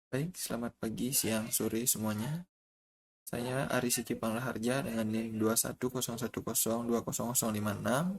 Baik, selamat pagi, siang, sore semuanya. Saya Ari Siki Panglaharja dengan NIM 21010200056.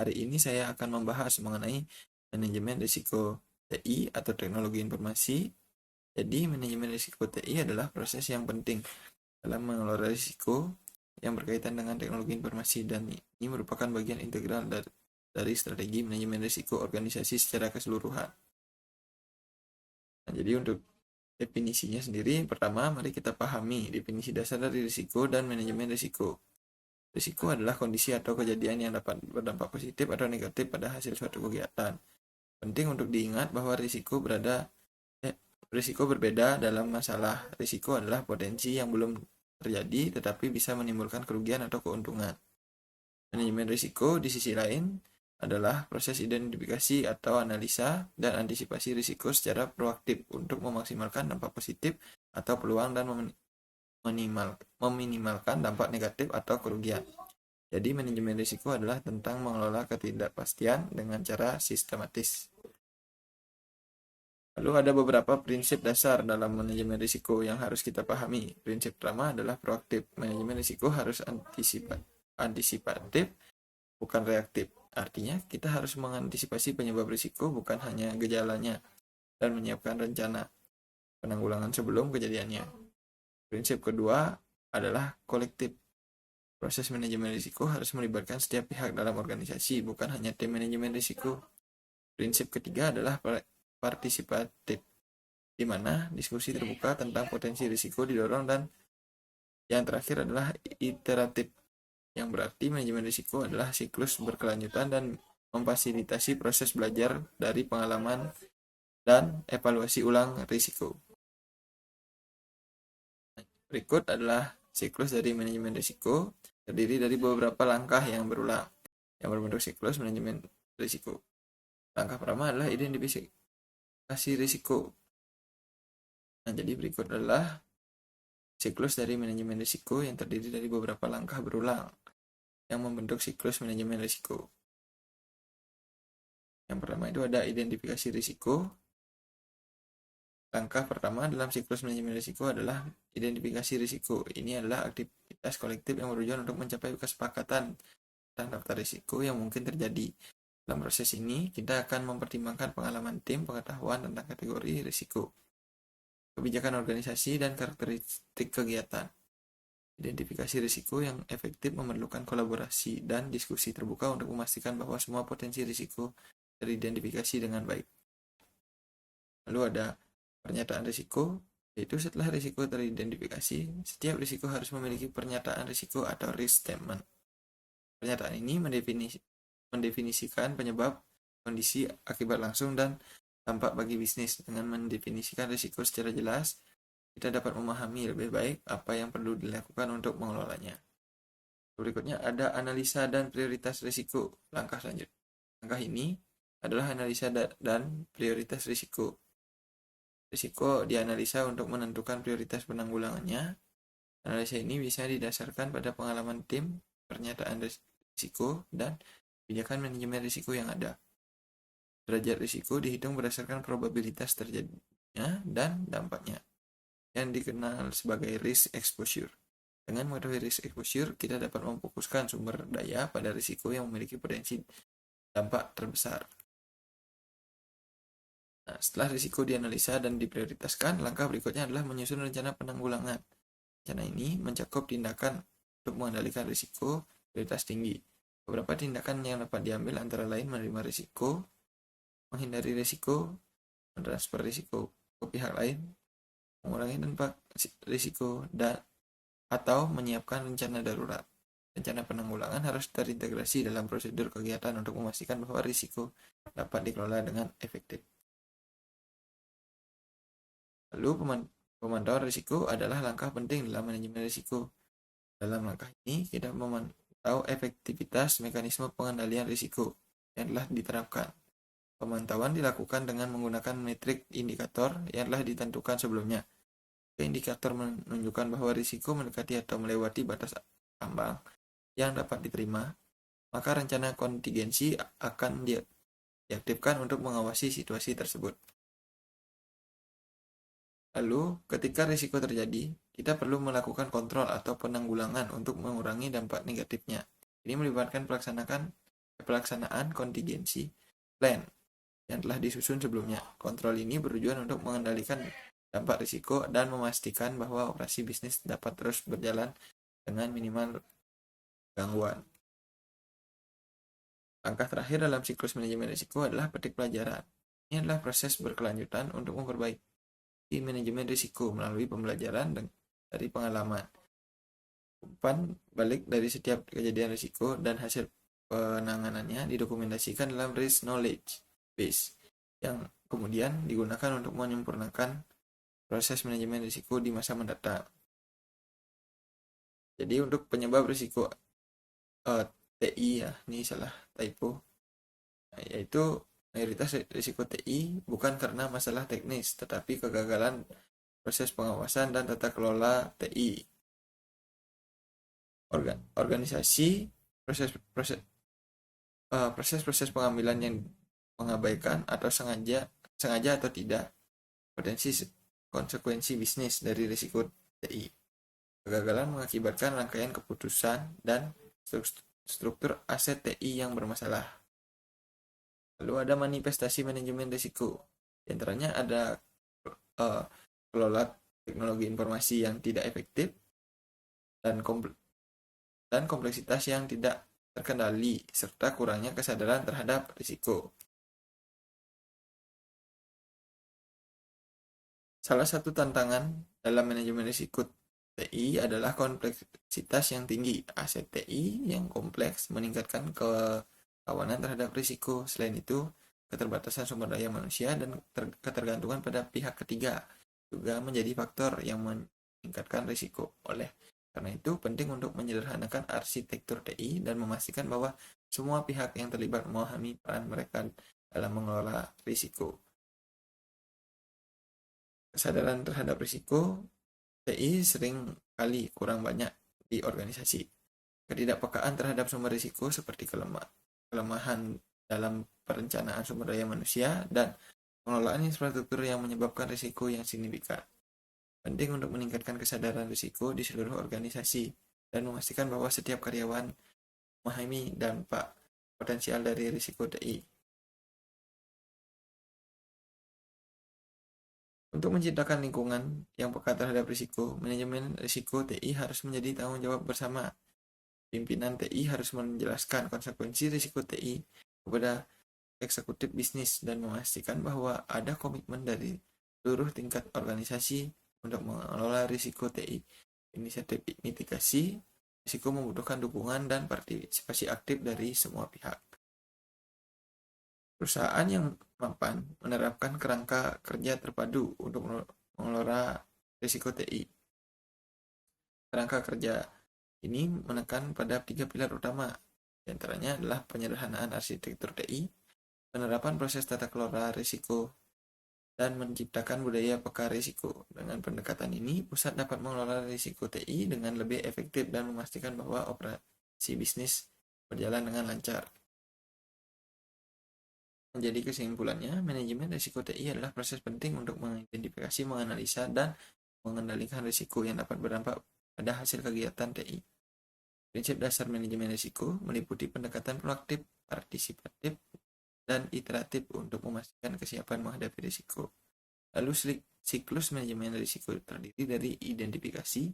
Hari ini saya akan membahas mengenai manajemen risiko TI atau teknologi informasi. Jadi, manajemen risiko TI adalah proses yang penting dalam mengelola risiko yang berkaitan dengan teknologi informasi dan ini merupakan bagian integral dari strategi manajemen risiko organisasi secara keseluruhan. Nah, jadi untuk definisinya sendiri, pertama mari kita pahami definisi dasar dari risiko dan manajemen risiko. Risiko adalah kondisi atau kejadian yang dapat berdampak positif atau negatif pada hasil suatu kegiatan. Penting untuk diingat bahwa risiko berbeda dalam masalah. Risiko adalah potensi yang belum terjadi tetapi bisa menimbulkan kerugian atau keuntungan. Manajemen risiko di sisi lain adalah proses identifikasi atau analisa dan antisipasi risiko secara proaktif untuk memaksimalkan dampak positif atau peluang dan meminimalkan dampak negatif atau kerugian. Jadi manajemen risiko adalah tentang mengelola ketidakpastian dengan cara sistematis. Lalu ada beberapa prinsip dasar dalam manajemen risiko yang harus kita pahami. Prinsip pertama adalah proaktif. Manajemen risiko harus antisipatif, bukan reaktif. Artinya, kita harus mengantisipasi penyebab risiko bukan hanya gejalanya dan menyiapkan rencana penanggulangan sebelum kejadiannya. Prinsip kedua adalah kolektif. Proses manajemen risiko harus melibatkan setiap pihak dalam organisasi, bukan hanya tim manajemen risiko. Prinsip ketiga adalah partisipatif, di mana diskusi terbuka tentang potensi risiko didorong, dan yang terakhir adalah iteratif, yang berarti manajemen risiko adalah siklus berkelanjutan dan memfasilitasi proses belajar dari pengalaman dan evaluasi ulang risiko. Berikut adalah siklus dari manajemen risiko, terdiri dari beberapa langkah yang berulang, yang berbentuk siklus manajemen risiko. Langkah pertama adalah identifikasi risiko. Nah, jadi berikut adalah siklus dari manajemen risiko yang terdiri dari beberapa langkah berulang, yang membentuk siklus manajemen risiko. Yang pertama itu ada identifikasi risiko. Langkah pertama dalam siklus manajemen risiko adalah identifikasi risiko. Ini adalah aktivitas kolektif yang bertujuan untuk mencapai kesepakatan tentang daftar risiko yang mungkin terjadi. Dalam proses ini, kita akan mempertimbangkan pengalaman tim, pengetahuan tentang kategori risiko, kebijakan organisasi, dan karakteristik kegiatan. Identifikasi risiko yang efektif memerlukan kolaborasi dan diskusi terbuka untuk memastikan bahwa semua potensi risiko teridentifikasi dengan baik. Lalu ada pernyataan risiko, yaitu setelah risiko teridentifikasi, setiap risiko harus memiliki pernyataan risiko atau risk statement. Pernyataan ini mendefinisikan penyebab, kondisi, akibat langsung, dan dampak bagi bisnis. Dengan mendefinisikan risiko secara jelas, kita dapat memahami lebih baik apa yang perlu dilakukan untuk mengelolanya. Berikutnya ada analisa dan prioritas risiko. Langkah ini adalah analisa dan prioritas risiko. Risiko dianalisa untuk menentukan prioritas penanggulangannya. Analisa ini bisa didasarkan pada pengalaman tim, pernyataan risiko, dan kebijakan manajemen risiko yang ada. Derajat risiko dihitung berdasarkan probabilitas terjadinya dan dampaknya, yang dikenal sebagai risk exposure. Dengan mengetahui risk exposure, kita dapat memfokuskan sumber daya pada risiko yang memiliki potensi dampak terbesar. Nah, setelah risiko dianalisa dan diprioritaskan, langkah berikutnya adalah menyusun rencana penanggulangan. Rencana ini mencakup tindakan untuk mengendalikan risiko prioritas tinggi. Beberapa tindakan yang dapat diambil antara lain menerima risiko, menghindari risiko, mentransfer risiko ke pihak lain, mengurangi dampak risiko, atau menyiapkan rencana darurat. Rencana penanggulangan harus terintegrasi dalam prosedur kegiatan untuk memastikan bahwa risiko dapat dikelola dengan efektif. Lalu pemantauan risiko adalah langkah penting dalam manajemen risiko. Dalam langkah ini, kita memantau efektivitas mekanisme pengendalian risiko yang telah diterapkan. Pemantauan dilakukan dengan menggunakan metrik indikator yang telah ditentukan sebelumnya. Indikator menunjukkan bahwa risiko mendekati atau melewati batas ambang yang dapat diterima, maka rencana kontingensi akan diaktifkan untuk mengawasi situasi tersebut. Lalu, ketika risiko terjadi, kita perlu melakukan kontrol atau penanggulangan untuk mengurangi dampak negatifnya. Ini melibatkan pelaksanaan kontingensi plan yang telah disusun sebelumnya. Kontrol ini bertujuan untuk mengendalikan dampak risiko dan memastikan bahwa operasi bisnis dapat terus berjalan dengan minimal gangguan. Langkah terakhir dalam siklus manajemen risiko adalah petik pelajaran. Ini adalah proses berkelanjutan untuk memperbaiki manajemen risiko melalui pembelajaran dari pengalaman. Umpan balik dari setiap kejadian risiko dan hasil penanganannya didokumentasikan dalam risk knowledge base yang kemudian digunakan untuk menyempurnakan proses manajemen risiko di masa mendatang. Jadi untuk penyebab risiko TI ya, ini salah typo, yaitu mayoritas risiko TI bukan karena masalah teknis, tetapi kegagalan proses pengawasan dan tata kelola TI. Organisasi proses pengambilan yang mengabaikan atau sengaja atau tidak potensi konsekuensi bisnis dari risiko TI. Kegagalan mengakibatkan rangkaian keputusan dan struktur aset TI yang bermasalah. Lalu ada manifestasi manajemen risiko. Di antaranya ada kelola teknologi informasi yang tidak efektif dan kompleksitas yang tidak terkendali serta kurangnya kesadaran terhadap risiko. Salah satu tantangan dalam manajemen risiko TI adalah kompleksitas yang tinggi. Aset TI yang kompleks meningkatkan kerawanan terhadap risiko. Selain itu, keterbatasan sumber daya manusia dan ketergantungan pada pihak ketiga juga menjadi faktor yang meningkatkan risiko. Oleh karena itu, penting untuk menyederhanakan arsitektur TI dan memastikan bahwa semua pihak yang terlibat memahami peran mereka dalam mengelola risiko. Kesadaran terhadap risiko TI sering kali kurang banyak di organisasi. Ketidakpekaan terhadap sumber risiko seperti kelemahan dalam perencanaan sumber daya manusia dan pengelolaan infrastruktur yang menyebabkan risiko yang signifikan. Penting untuk meningkatkan kesadaran risiko di seluruh organisasi dan memastikan bahwa setiap karyawan memahami dampak potensial dari risiko TI. Untuk menciptakan lingkungan yang peka terhadap risiko, manajemen risiko TI harus menjadi tanggung jawab bersama. Pimpinan TI harus menjelaskan konsekuensi risiko TI kepada eksekutif bisnis dan memastikan bahwa ada komitmen dari seluruh tingkat organisasi untuk mengelola risiko TI. Inisiatif mitigasi risiko membutuhkan dukungan dan partisipasi aktif dari semua pihak. Perusahaan yang mampan menerapkan kerangka kerja terpadu untuk mengelola risiko TI. Kerangka kerja ini menekan pada 3 pilar utama, di antaranya adalah penyederhanaan arsitektur TI, penerapan proses tata kelola risiko, dan menciptakan budaya peka risiko. Dengan pendekatan ini, pusat dapat mengelola risiko TI dengan lebih efektif dan memastikan bahwa operasi bisnis berjalan dengan lancar. Menjadi kesimpulannya, manajemen risiko TI adalah proses penting untuk mengidentifikasi, menganalisa, dan mengendalikan risiko yang dapat berdampak pada hasil kegiatan TI. Prinsip dasar manajemen risiko meliputi pendekatan proaktif, partisipatif, dan iteratif untuk memastikan kesiapan menghadapi risiko. Lalu siklus manajemen risiko terdiri dari identifikasi,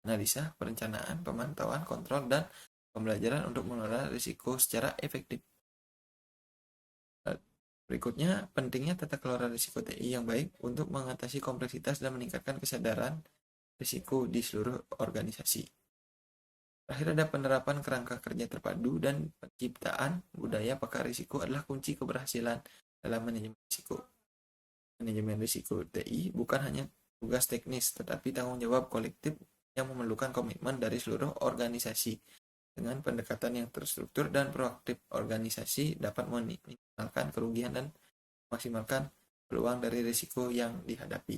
analisa, perencanaan, pemantauan, kontrol, dan pembelajaran untuk mengelola risiko secara efektif. Berikutnya, pentingnya tata kelola risiko TI yang baik untuk mengatasi kompleksitas dan meningkatkan kesadaran risiko di seluruh organisasi. Terakhir ada penerapan kerangka kerja terpadu dan penciptaan budaya peka risiko adalah kunci keberhasilan dalam manajemen risiko. Manajemen risiko TI bukan hanya tugas teknis, tetapi tanggung jawab kolektif yang memerlukan komitmen dari seluruh organisasi. Dengan pendekatan yang terstruktur dan proaktif, organisasi dapat meminimalkan kerugian dan maksimalkan peluang dari risiko yang dihadapi.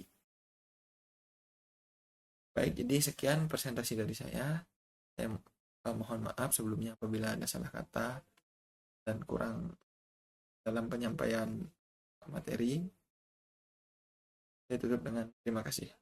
Baik, jadi sekian presentasi dari saya. Saya mohon maaf sebelumnya apabila ada salah kata dan kurang dalam penyampaian materi. Saya tutup dengan terima kasih.